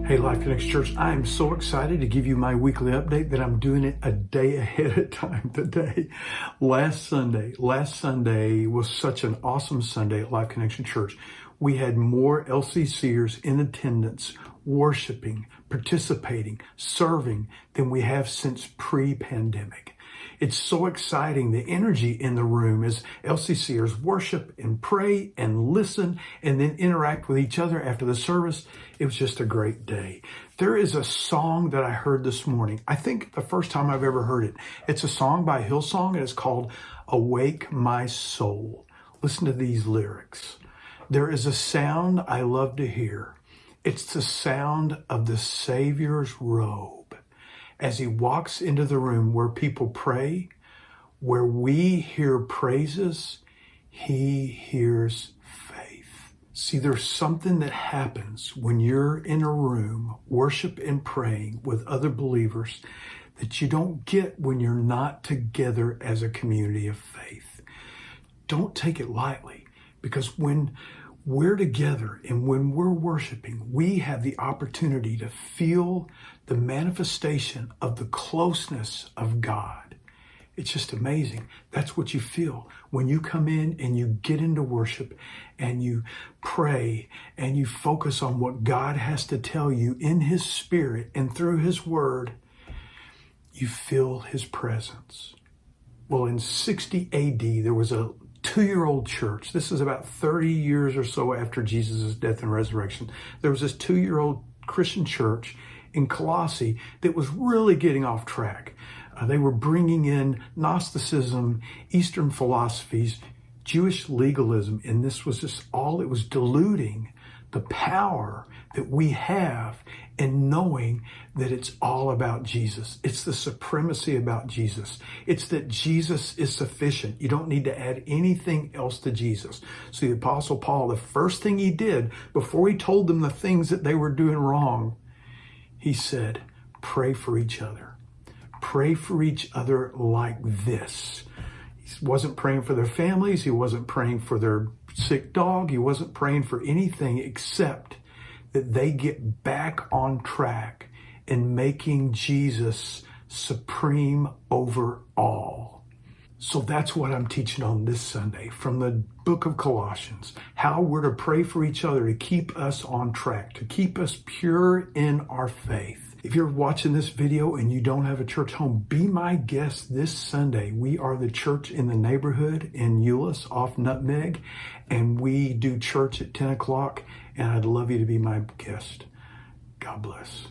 Hey, Life Connection Church, I am so excited to give you my weekly update that I'm doing it a day ahead of time today. Last Sunday was such an awesome Sunday at Life Connection Church. We had more LCCers in attendance, worshiping, participating, serving than we have since pre-pandemic. It's so exciting, the energy in the room as LCCers worship and pray and listen and then interact with each other after the service. It was just a great day. There is a song that I heard this morning. I think the first time I've ever heard it. It's a song by Hillsong and it's called Awake My Soul. Listen to these lyrics. There is a sound I love to hear. It's the sound of the Savior's robe as he walks into the room where people pray, where we hear praises, he hears faith. See, there's something that happens when you're in a room, worship and praying with other believers that you don't get when you're not together as a community of faith. Don't take it lightly, because when we're together and when we're worshiping, we have the opportunity to feel the manifestation of the closeness of God. It's just amazing. That's what you feel when you come in and you get into worship and you pray and you focus on what God has to tell you in His Spirit and through His Word. You feel His presence. Well, in 60 AD, there was a 2-year-old church. This is about 30 years or so after Jesus' death and resurrection. There was this 2-year-old Christian church in Colossae that was really getting off track. They were bringing in Gnosticism, Eastern philosophies, Jewish legalism, and this was just all, it was diluting the power that we have in knowing that it's all about Jesus. It's the supremacy about Jesus. It's that Jesus is sufficient. You don't need to add anything else to Jesus. So the Apostle Paul, the first thing he did before he told them the things that they were doing wrong, he said, pray for each other. Pray for each other like this. He wasn't praying for their families. He wasn't praying for their sick dog. He wasn't praying for anything except that they get back on track in making Jesus supreme over all. So that's what I'm teaching on this Sunday from the book of Colossians, how we're to pray for each other to keep us on track, to keep us pure in our faith. If you're watching this video and you don't have a church home, be my guest this Sunday. We are the church in the neighborhood in Euless off Nutmeg, and we do church at 10 o'clock, and I'd love you to be my guest. God bless.